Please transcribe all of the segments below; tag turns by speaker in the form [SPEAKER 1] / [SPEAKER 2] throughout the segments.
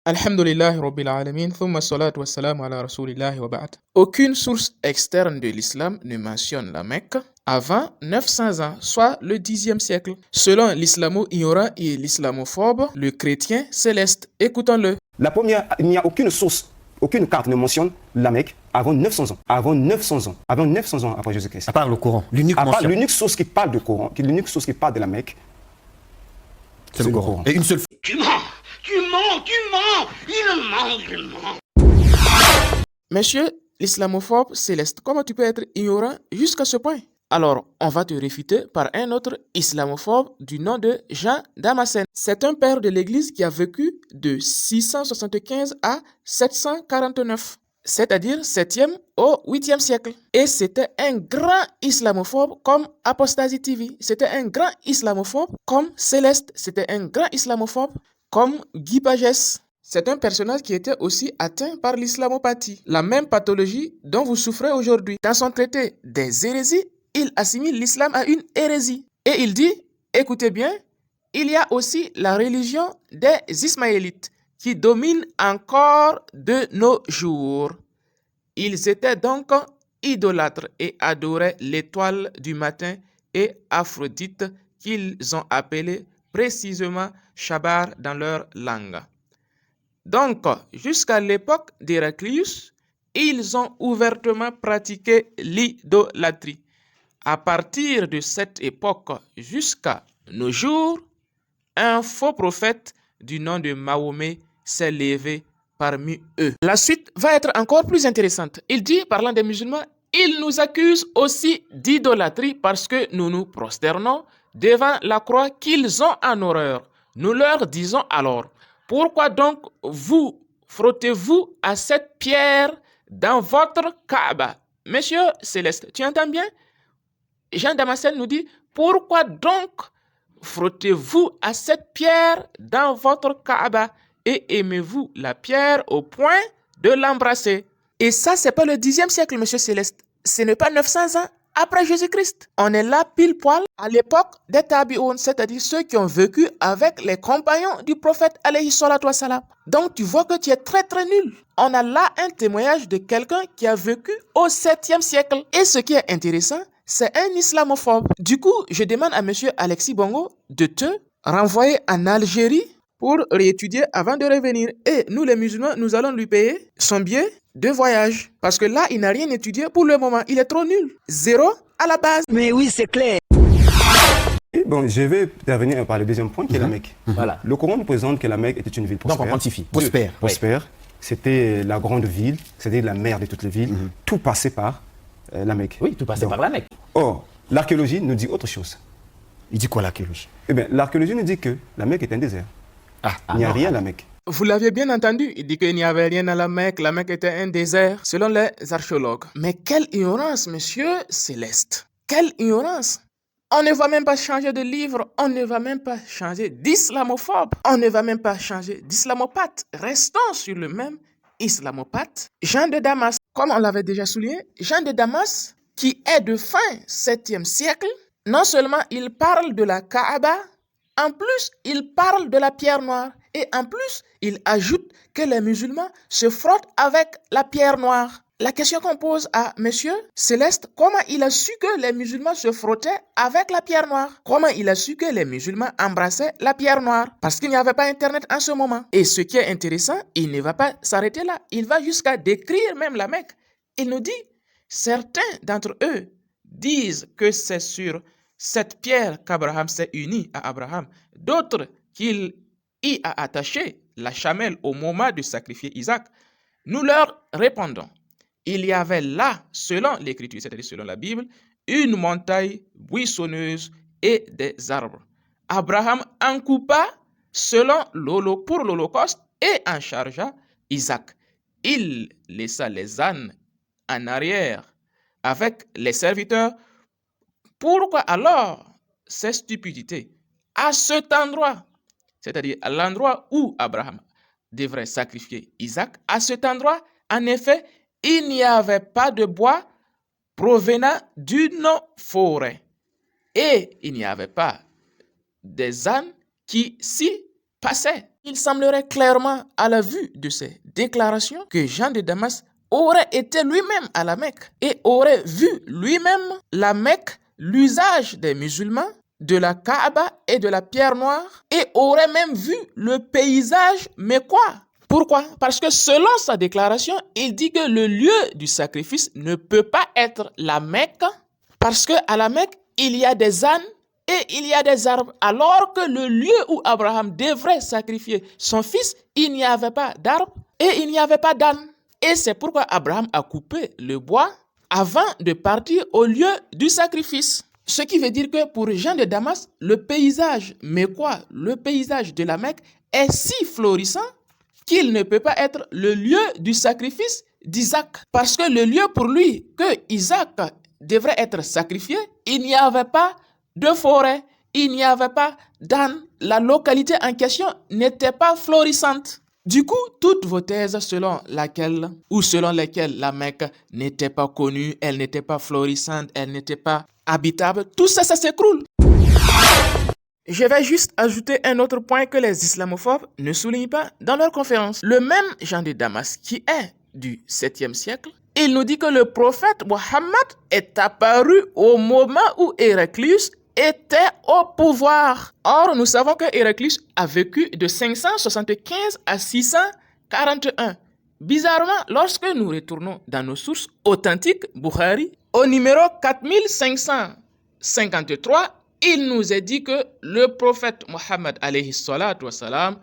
[SPEAKER 1] Alhamdulillah Rabbil Alamin, thumma salatu wassalamu ala Rasulillahi wa ba'd. Aucune source externe de l'islam ne mentionne la Mecque avant 900 ans, soit le 10e siècle. Selon l'islamo-ignorant et l'islamophobe, le chrétien céleste. Écoutons-le.
[SPEAKER 2] La première, il n'y a aucune source, aucune carte ne mentionne la Mecque avant 900 ans. Avant 900 ans. Avant 900 ans après Jésus-Christ.
[SPEAKER 3] À part le Coran, l'unique mention.
[SPEAKER 2] L'unique source qui parle du Coran, l'unique source qui parle de la Mecque,
[SPEAKER 3] c'est le Coran. Et une seule fois.
[SPEAKER 4] Tu mens, il ment.
[SPEAKER 1] Monsieur l'islamophobe céleste, comment tu peux être ignorant jusqu'à ce point? Alors, on va te réfuter par un autre islamophobe du nom de Jean Damascène. C'est un père de l'Église qui a vécu de 675 à 749, c'est-à-dire 7e au 8e siècle. Et c'était un grand islamophobe comme Apostasy TV. C'était un grand islamophobe comme Céleste. C'était un grand islamophobe comme Guy Pagès. C'est un personnage qui était aussi atteint par l'islamopathie, la même pathologie dont vous souffrez aujourd'hui. Dans son traité des hérésies, il assimile l'islam à une hérésie. Et il dit, écoutez bien, il y a aussi la religion des Ismaélites qui domine encore de nos jours. Ils étaient donc idolâtres et adoraient l'étoile du matin et Aphrodite qu'ils ont appelée précisément Shabar dans leur langue. Donc, jusqu'à l'époque d'Héraclius, ils ont ouvertement pratiqué l'idolâtrie. À partir de cette époque jusqu'à nos jours, un faux prophète du nom de Mahomet s'est levé parmi eux. La suite va être encore plus intéressante. Il dit, parlant des musulmans, ils nous accusent aussi d'idolâtrie parce que nous nous prosternons devant la croix qu'ils ont en horreur. Nous leur disons alors, pourquoi donc vous frottez-vous à cette pierre dans votre Kaaba? Monsieur Céleste, tu entends bien? Jean Damascène nous dit, pourquoi donc frottez-vous à cette pierre dans votre Kaaba et aimez-vous la pierre au point de l'embrasser? Et ça, c'est pas le 10e siècle, monsieur Céleste. Ce n'est pas 900 ans après Jésus-Christ. On est là pile poil à l'époque des Tabi'oun, c'est-à-dire ceux qui ont vécu avec les compagnons du prophète alayhi salatu wassalam. Donc tu vois que tu es très très nul. On a là un témoignage de quelqu'un qui a vécu au 7e siècle. Et ce qui est intéressant, c'est un islamophobe. Du coup, je demande à monsieur Alexis Bongo de te renvoyer en Algérie pour réétudier avant de revenir. Et nous les musulmans, nous allons lui payer son billet de voyage. Parce que là, il n'a rien étudié pour le moment. Il est trop nul. 0 à la base.
[SPEAKER 5] Mais oui, c'est clair.
[SPEAKER 2] Et bon, je vais revenir par le deuxième point qui est la Mecque.
[SPEAKER 5] Voilà.
[SPEAKER 2] Le Coran nous présente que la Mecque était une ville prospère.
[SPEAKER 3] Donc on quantifie. Prospère.
[SPEAKER 2] Prospère. C'était la grande ville, c'était la mère de toutes les villes. Tout passait par la Mecque.
[SPEAKER 5] Oui, tout passait par la Mecque.
[SPEAKER 2] Or, l'archéologie nous dit autre chose.
[SPEAKER 3] Il dit quoi l'archéologie?
[SPEAKER 2] Eh bien, l'archéologie nous dit que la Mecque est un désert. Il n'y a rien à la Mecque.
[SPEAKER 1] Vous l'aviez bien entendu, il dit qu'il n'y avait rien à la Mecque était un désert, selon les archéologues. Mais quelle ignorance, monsieur Céleste. Quelle ignorance. On ne va même pas changer de livre, on ne va même pas changer d'islamophobe, on ne va même pas changer d'islamopathe. Restons sur le même islamopathe. Jean de Damas, comme on l'avait déjà souligné, Jean de Damas, qui est de fin 7e siècle, non seulement il parle de la Kaaba, en plus il parle de la pierre noire. Et en plus, il ajoute que les musulmans se frottent avec la pierre noire. La question qu'on pose à monsieur Céleste, comment il a su que les musulmans se frottaient avec la pierre noire? Comment il a su que les musulmans embrassaient la pierre noire? Parce qu'il n'y avait pas Internet en ce moment. Et ce qui est intéressant, il ne va pas s'arrêter là. Il va jusqu'à décrire même la Mecque. Il nous dit, certains d'entre eux disent que c'est sur cette pierre qu'Abraham s'est uni à Abraham. D'autres qu'il y a attaché la chamelle au moment de sacrifier Isaac. Nous leur répondons, il y avait là, selon l'écriture, c'est-à-dire selon la Bible, une montagne buissonneuse et des arbres. Abraham en coupa pour l'Holocauste et en chargea Isaac. Il laissa les ânes en arrière avec les serviteurs. Pourquoi alors ces stupidités? À cet endroit, c'est-à-dire à l'endroit où Abraham devrait sacrifier Isaac, à cet endroit, en effet, il n'y avait pas de bois provenant d'une forêt. Et il n'y avait pas des ânes qui s'y passait. Il semblerait clairement à la vue de ces déclarations que Jean de Damas aurait été lui-même à la Mecque et aurait vu lui-même la Mecque, l'usage des musulmans, de la Kaaba et de la pierre noire, et aurait même vu le paysage mecquois. Pourquoi? Parce que selon sa déclaration, il dit que le lieu du sacrifice ne peut pas être la Mecque, parce qu'à la Mecque, il y a des ânes et il y a des arbres, alors que le lieu où Abraham devrait sacrifier son fils, il n'y avait pas d'arbres et il n'y avait pas d'ânes. Et c'est pourquoi Abraham a coupé le bois avant de partir au lieu du sacrifice. Ce qui veut dire que pour Jean de Damas, le paysage mecquois, le paysage de la Mecque est si florissant qu'il ne peut pas être le lieu du sacrifice d'Isaac. Parce que le lieu pour lui que Isaac devrait être sacrifié, il n'y avait pas de forêt, il n'y avait pas d'âne. La localité en question n'était pas florissante. Du coup, toutes vos thèses selon lesquelles la Mecque n'était pas connue, elle n'était pas florissante, elle n'était pas habitable, tout ça, ça s'écroule. Je vais juste ajouter un autre point que les islamophobes ne soulignent pas dans leur conférence. Le même Jean de Damas qui est du 7e siècle, il nous dit que le prophète Mohammed est apparu au moment où Héraclius était au pouvoir. Or, nous savons que Héraclius a vécu de 575 à 641. Bizarrement, lorsque nous retournons dans nos sources authentiques, Bukhari, au numéro 4553, il nous est dit que le prophète Mohammed alayhi salatu wassalam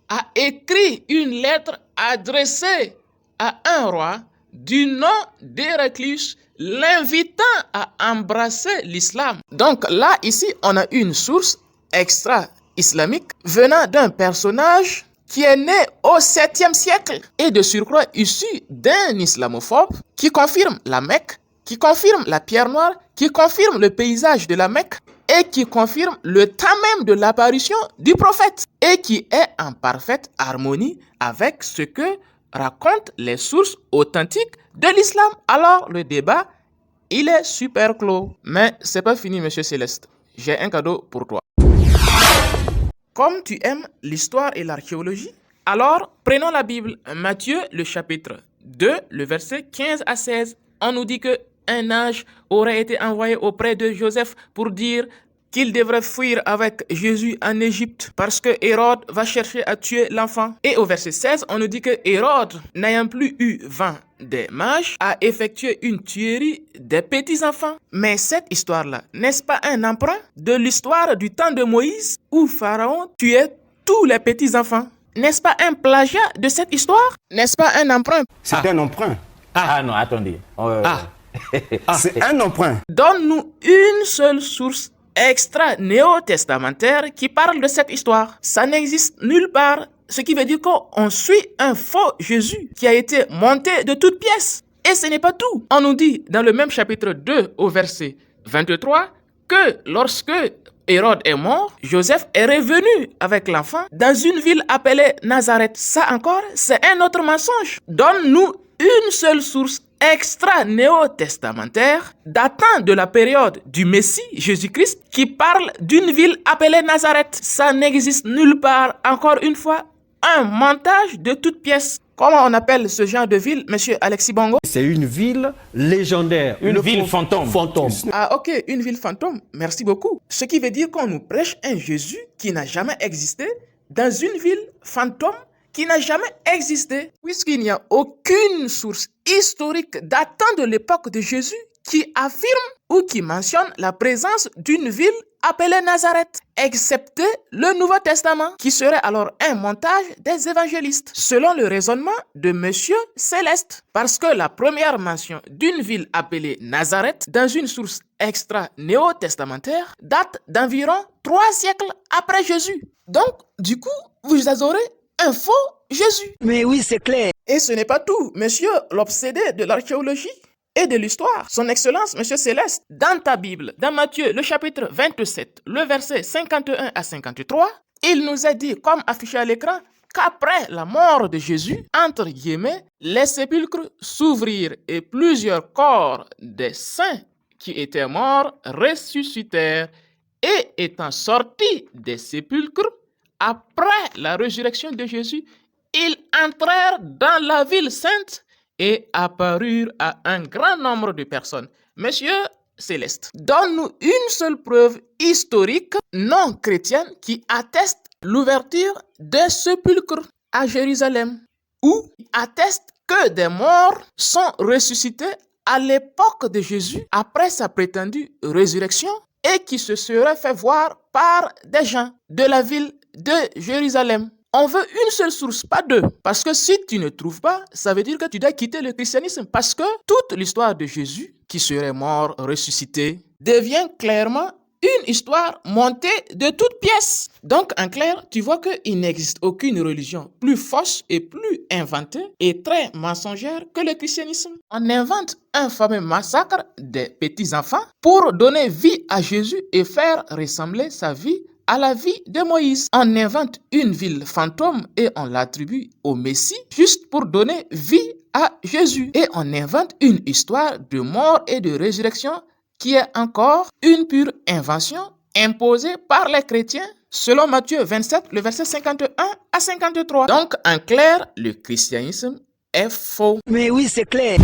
[SPEAKER 1] a écrit une lettre adressée à un roi du nom d'Héraclius, l'invitant à embrasser l'islam. Donc là, ici, on a une source extra-islamique venant d'un personnage qui est né au 7e siècle et de surcroît issu d'un islamophobe qui confirme la Mecque, qui confirme la pierre noire, qui confirme le paysage de la Mecque et qui confirme le temps même de l'apparition du prophète et qui est en parfaite harmonie avec ce que racontent les sources authentiques de l'islam. Alors le débat, il est super clos. Mais c'est pas fini, monsieur Céleste. J'ai un cadeau pour toi. Comme tu aimes l'histoire et l'archéologie, alors prenons la Bible. Matthieu, le chapitre 2, le verset 15 à 16. On nous dit que un ange aurait été envoyé auprès de Joseph pour dire qu'il devrait fuir avec Jésus en Égypte parce que Hérode va chercher à tuer l'enfant. Et au verset 16, on nous dit que Hérode, n'ayant plus eu vent des mages, a effectué une tuerie des petits-enfants. Mais cette histoire-là, n'est-ce pas un emprunt de l'histoire du temps de Moïse où Pharaon tuait tous les petits-enfants? N'est-ce pas un plagiat de cette histoire? N'est-ce pas un emprunt?
[SPEAKER 2] C'est un emprunt.
[SPEAKER 4] Non, attendez.
[SPEAKER 2] C'est un emprunt.
[SPEAKER 1] Donne-nous une seule source extra-néo-testamentaire qui parle de cette histoire. Ça n'existe nulle part. Ce qui veut dire qu'on suit un faux Jésus qui a été monté de toutes pièces. Et ce n'est pas tout. On nous dit dans le même chapitre 2 au verset 23 que lorsque Hérode est mort, Joseph est revenu avec l'enfant dans une ville appelée Nazareth. Ça encore, c'est un autre mensonge. Donne-nous une seule source extra-néo-testamentaire datant de la période du Messie, Jésus-Christ, qui parle d'une ville appelée Nazareth. Ça n'existe nulle part. Encore une fois, un montage de toutes pièces. Comment on appelle ce genre de ville, monsieur Alexis Bongo?
[SPEAKER 5] C'est une ville légendaire.
[SPEAKER 4] Une ville fantôme.
[SPEAKER 1] Ah ok, une ville fantôme. Merci beaucoup. Ce qui veut dire qu'on nous prêche un Jésus qui n'a jamais existé dans une ville fantôme qui n'a jamais existé, puisqu'il n'y a aucune source historique datant de l'époque de Jésus qui affirme ou qui mentionne la présence d'une ville appelée Nazareth, excepté le Nouveau Testament, qui serait alors un montage des évangélistes, selon le raisonnement de Monsieur Céleste. Parce que la première mention d'une ville appelée Nazareth dans une source extra-néo-testamentaire date d'environ 3 siècles après Jésus. Donc, du coup, vous aurez un faux Jésus.
[SPEAKER 6] Mais oui, c'est clair.
[SPEAKER 1] Et ce n'est pas tout, monsieur l'obsédé de l'archéologie et de l'histoire, son excellence, monsieur Céleste, dans ta Bible, dans Matthieu, le chapitre 27, le verset 51 à 53, il nous a dit, comme affiché à l'écran, qu'après la mort de Jésus, entre guillemets, les sépulcres s'ouvrirent et plusieurs corps des saints qui étaient morts ressuscitèrent et étant sortis des sépulcres, après la résurrection de Jésus, ils entrèrent dans la ville sainte et apparurent à un grand nombre de personnes. Monsieur Céleste, donne-nous une seule preuve historique non chrétienne qui atteste l'ouverture des sépulcres à Jérusalem, ou atteste que des morts sont ressuscités à l'époque de Jésus après sa prétendue résurrection et qui se seraient fait voir par des gens de la ville de Jérusalem. On veut une seule source, pas deux. Parce que si tu ne trouves pas, ça veut dire que tu dois quitter le christianisme. Parce que toute l'histoire de Jésus, qui serait mort, ressuscité, devient clairement une histoire montée de toutes pièces. Donc, en clair, tu vois qu'il n'existe aucune religion plus fausse et plus inventée et très mensongère que le christianisme. On invente un fameux massacre des petits-enfants pour donner vie à Jésus et faire ressembler sa vie à la vie de Moïse. On invente une ville fantôme et on l'attribue au Messie juste pour donner vie à Jésus. Et on invente une histoire de mort et de résurrection qui est encore une pure invention imposée par les chrétiens selon Matthieu 27, le verset 51 à 53. Donc, en clair, le christianisme est faux.
[SPEAKER 6] Mais oui, c'est clair.